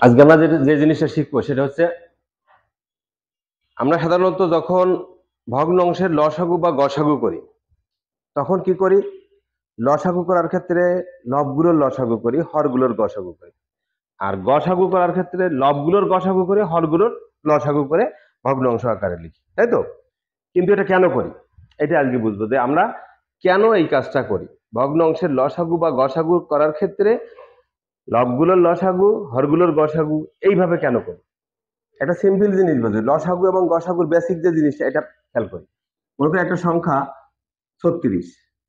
আজকে আমরা যে জিনিসটা শিখবো সেটা হচ্ছে আমরা সাধারণত যখন ভগ্ন অংশের লসাগু বা গসাগু করি তখন কি করি? লসাগু করার ক্ষেত্রে লবগুলোর লসাগু করি, হরগুলোর গসাগু করি। আর গসাগু করার ক্ষেত্রে লবগুলোর গসাগু করে হরগুলোর লসাগু করে ভগ্ন অংশ আকারে লিখি, তাই তো? কিন্তু এটা কেন করি এটা আজকে বুঝবো যে আমরা কেন এই কাজটা করি। ভগ্ন অংশের লসাগু বা গসাগু করার ক্ষেত্রে লবগুলোর লসাগু হরগুলোর গসাগু এইভাবে কেন করি। একটা সিম্পল জিনিস বুঝি, লসাগু এবং গসাগুর বেসিক যে জিনিসটা এটা খেয়াল করি। মনে করি একটা সংখ্যা 36,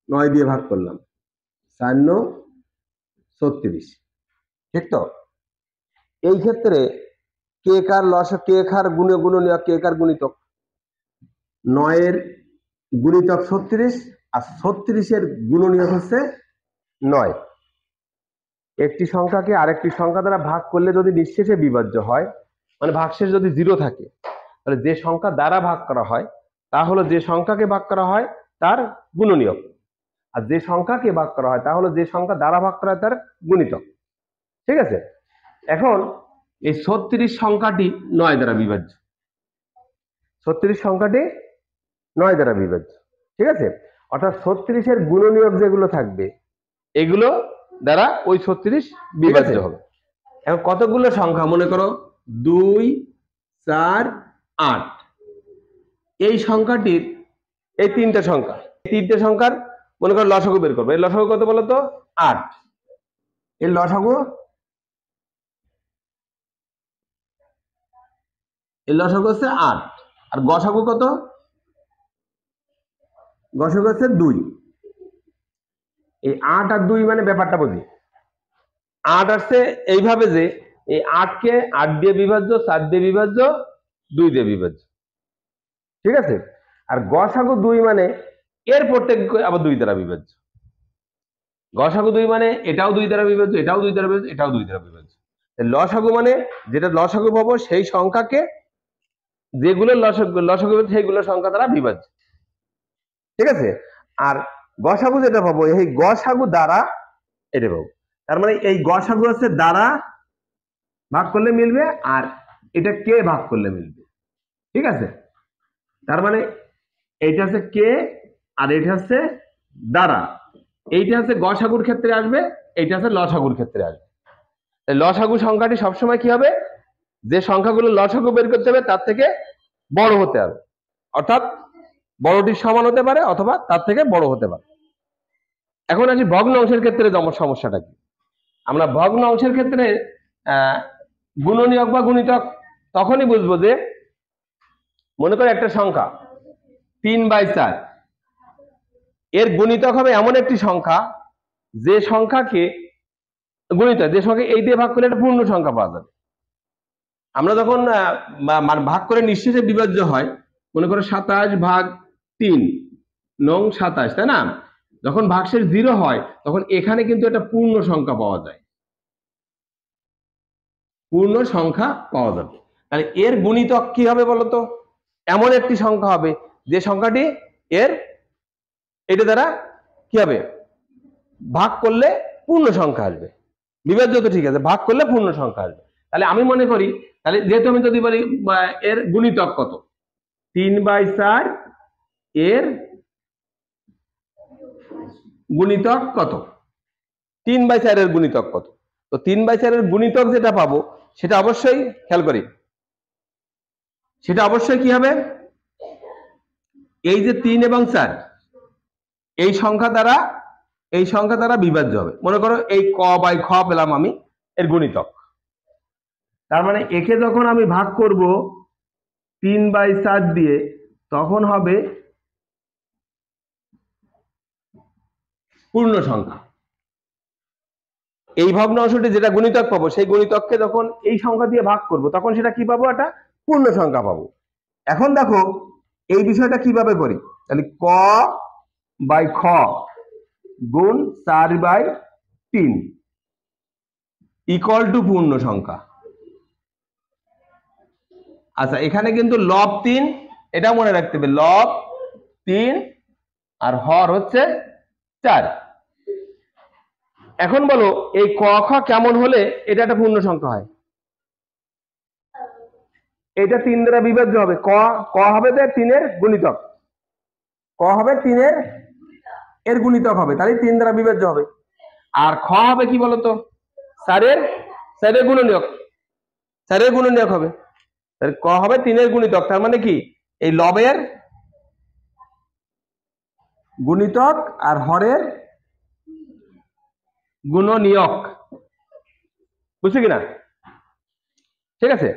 9 দিয়ে ভাগ করলাম, 4×9 = 36, ঠিক তো? এই ক্ষেত্রে কে কার কে কার গুণনীয়ক, কে কার গুণিতক? 9 এর গুণিতক 36 আর 36-এর গুণনীয়ক হচ্ছে 9। একটি সংখ্যাকে আরেকটি সংখ্যা দ্বারা ভাগ করলে যদি নিঃশেষে বিভাজ্য হয়, মানে ভাগশেষ যদি 0 থাকে, তাহলে যে সংখ্যা দ্বারা ভাগ করা হয় তা হলো যে সংখ্যাকে ভাগ করা হয় তার গুণনীয়ক, আর যে সংখ্যাকে ভাগ করা হয় তা হলো যে সংখ্যা দ্বারা ভাগ করা হয় তার গুণিতক। ঠিক আছে? এখন এই 36 সংখ্যাটি 9 দ্বারা বিভাজ্য। 36 সংখ্যাটি 9 দ্বারা বিভাজ্য, ঠিক আছে? অর্থাৎ 36-এর গুণনীয়ক যেগুলো থাকবে এগুলো দ্বারা ওই 36 বিভাজ্য হবে। এখন কতগুলো সংখ্যা? মনে করো 2, 4, 8। এই সংখ্যাটির এই তিনটা সংখ্যার মনে করো লসাগু বের করবো। এই লসাগু কত বলো তো? 8। এর লসাগু হচ্ছে 8। আর গসাগু কত? গসাগু হচ্ছে 2। এই 8 আর 2 মানে ব্যাপারটা বুঝি। 8 আসছে এইভাবে যে এই 8-কে 8 দিয়ে বিভাজ্য, 4 দিয়ে বিভাজ্য, 2 দিয়ে বিভাজ্য, ঠিক আছে? আর গসাগু 2 মানে এর প্রত্যেক আবার 2 দ্বারা বিভাজ্য। গসাগু 2 মানে এটাও 2 দ্বারা বিভাজ্য, এটাও 2 দ্বারা বিভাজ্য, এটাও 2 দ্বারা বিভাজ্য। লসাগু মানে যেটা লসাগু পাবো সেই সংখ্যাকে যেগুলো লসাগু সেইগুলো সংখ্যা দ্বারা বিভাজ্য, ঠিক আছে? আর গসাগু যেটা পাবো এই গসাগু দ্বারা এটা পাবো। তার মানে এই গসাগু হচ্ছে দ্বারা ভাগ করলে মিলবে, আর এটা কে ভাগ করলে মিলবে, ঠিক আছে? তার মানে এইটা হচ্ছে কে আর এটা হচ্ছে দ্বারা। এইটা হচ্ছে গসাগুর ক্ষেত্রে আসবে, এইটা হচ্ছে লসাগুর ক্ষেত্রে আসবে। লসাগু সংখ্যাটি সবসময় কি হবে? যে সংখ্যাগুলো লসাগু বের করতে হবে তার থেকে বড় হতে হবে, অর্থাৎ বড়টির সমান হতে পারে অথবা তার থেকে বড় হতে পারে। এখন আসি ভগ্ন অংশের ক্ষেত্রে সমস্যাটা কি। আমরা ভগ্ন অংশের ক্ষেত্রে গুণনীয়ক বা গুণিতক তখনই বুঝবো যে মনে করে একটা সংখ্যা 3/4, এর গুণিতক হবে এমন একটি সংখ্যা যে সংখ্যাকে গুণিতক, যে সংখ্যা এই দিয়ে ভাগ করলে একটা পূর্ণ সংখ্যা পাওয়া যাবে। আমরা যখন ভাগ করে নিঃশেষে বিভাজ্য হয়, মনে করো 27/3 তাই না? যখন ভাগশেষ 0 হয় তখন এখানে কিন্তু একটা পূর্ণ সংখ্যা পাওয়া যায়, পূর্ণ সংখ্যা পাওয়া যাবে। তাহলে এর গুণিতক কি হবে বলতো? এমন একটি সংখ্যা হবে যে সংখ্যাটি এর এটা দ্বারা কি হবে? ভাগ করলে পূর্ণ সংখ্যা আসবে। বিভাজ্য তো ঠিক আছে, ভাগ করলে পূর্ণ সংখ্যা আসবে। তাহলে আমি মনে করি, তাহলে যেহেতু আমি যদি বলি এর গুণিতক কত, 3/4 এর গুণিতক কত? 3/4 এর গুণিতক কত? তো 3/4 এর গুণিতক যেটা পাবো সেটা অবশ্যই খেয়াল করি, সেটা অবশ্যই কি হবে? এই যে 3 এবং 4 এই সংখ্যা দ্বারা বিভাজ্য হবে। মনে করো এই ক/খ পেলাম আমি এর গুণিতক। তার মানে একে যখন আমি ভাগ করব 3/4 দিয়ে তখন হবে পূর্ণ সংখ্যা। এই ভগ্নাংশটি যেটা গুণিতক পাবো সেই গুণিতককে যখন এই সংখ্যা দিয়ে ভাগ করব তখন সেটা কি পাবো? একটা পূর্ণ সংখ্যা পাবো। এখন দেখো এই বিষয়টা কিভাবে করি। তাহলে ক/খ গুণ 4/3 ইকুয়াল টু পূর্ণ সংখ্যা। আচ্ছা, এখানে কিন্তু লব 3, এটা মনে রাখতে হবে, লব 3 আর হর হচ্ছে 4। এখন বলো এই ক খ কেমন হলে এটা একটা পূর্ণ সংখ্যা হয়? এটা 3 দ্বারা বিভাজ্য হবে। ক ক হবে 3 এর গুণিতক, ক হবে 3 এর গুণিতক হবে, তাহলে 3 দ্বারা বিভাজ্য হবে। আর খ হবে কি বলতো, 4 এর গুণনীয়ক, 4 এর গুণনীয়ক হবে। তাহলে ক হবে 3 এর গুণিতক, তার মানে কি এই লবের গুণিতক আর হরের গুণনীয়ক, বুঝছো কিনা? ঠিক আছে,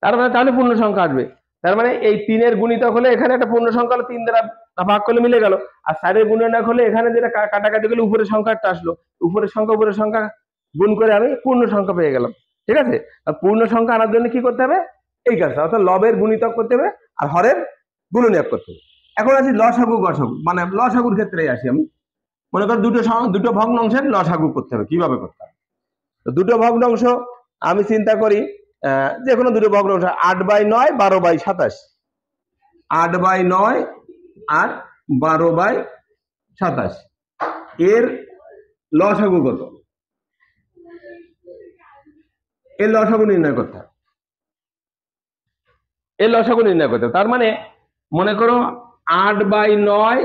তার মানে তাহলে পূর্ণ সংখ্যা আসবে। তার মানে এই 3 এর গুণিতক হলে এখানে একটা পূর্ণ সংখ্যা হলো, 3 দ্বারা ভাগ করলে মিলে গেল। আর 4 এর গুণনীয়ক হলে এখানে যেটা কাটাকাটি করলে উপরের সংখ্যাটা আসলো, উপরের সংখ্যা গুণ করে আমি পূর্ণ সংখ্যা পেয়ে গেলাম। ঠিক আছে, আর পূর্ণ সংখ্যা আনার জন্য কি করতে হবে, এই কাজটা, অর্থাৎ লবের গুণিতক করতে হবে আর হরের গুণনীয়ক করতে হবে। এখন আসি লসাগু গসাগু, মানে লসাগুর ক্ষেত্রে আসি আমি। মনে করো দুটো ভগ্নাংশের লসাগু করতে হবে, কিভাবে করতে হবে? তো দুটো ভগ্নাংশ আমি চিন্তা করি, যে কোনো দুটো ভগ্নাংশ, 8/9 12/27, 8/9 আর 12/27, এর লসাগু কত? এর লসাগু নির্ণয় করতে হবে, এর লসাগু নির্ণয় করতে হবে। তার মানে মনে করো 8/9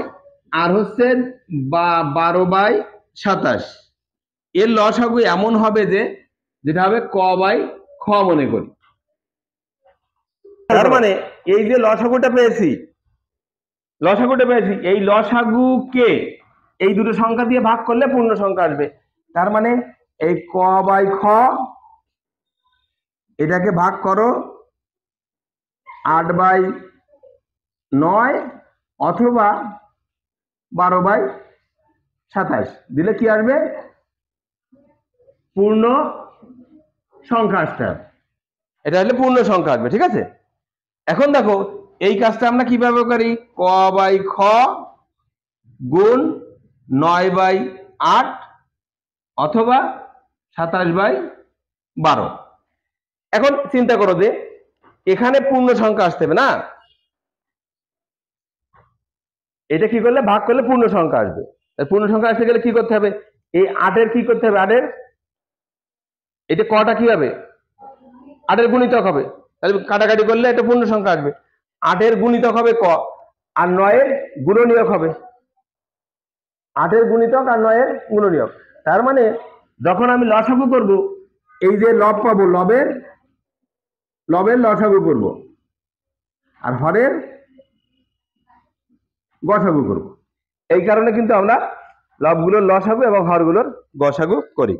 আর হচ্ছে 12/27, এর লসাগু এমন হবে যে যেটা হবে ক বাই খ মনে করি। তার মানে এই যে লসাগুটা পেয়েছি, এই লসাগুকে এই দুটো সংখ্যা দিয়ে ভাগ করলে পূর্ণ সংখ্যা আসবে। তার মানে এই ক বাই খ, এটাকে ভাগ করো 8/9 অথবা 12/27, দিলে কি আসবে, পূর্ণ সংখ্যা আসবে। এটা হলে পূর্ণ সংখ্যা আসবে। ঠিক আছে, এখন দেখো এই কাজটা আমরা কিভাবে করি, ক বাই খ গুণ 9/8 অথবা 27/12। এখন চিন্তা করো যে এখানে পূর্ণ সংখ্যা আসতে হবে না, এটা কি করলে ভাগ করলে পূর্ণ সংখ্যা আসবে। পূর্ণ সংখ্যা আসতে গেলে কি করতে হবে, এই 8 কি করতে হবে, 8 এটা কটা কি হবে, 8 গুণিতক হবে, তাহলে কাটাকাটি করলে এটা পূর্ণ সংখ্যা আসবে। 8 গুণিতক হবে ক, আর 9 গুণনীয়ক হবে, 8 গুণিতক আর 9 গুণনীয়ক। তার মানে যখন আমি লসাগু করব, এই যে লব পাবো, লবের লসাগু করব আর হরের গসাগু করব। এই কারণে কিন্তু আমরা লবগুলোর লসাগু এবং হরগুলোর গসাগু করি।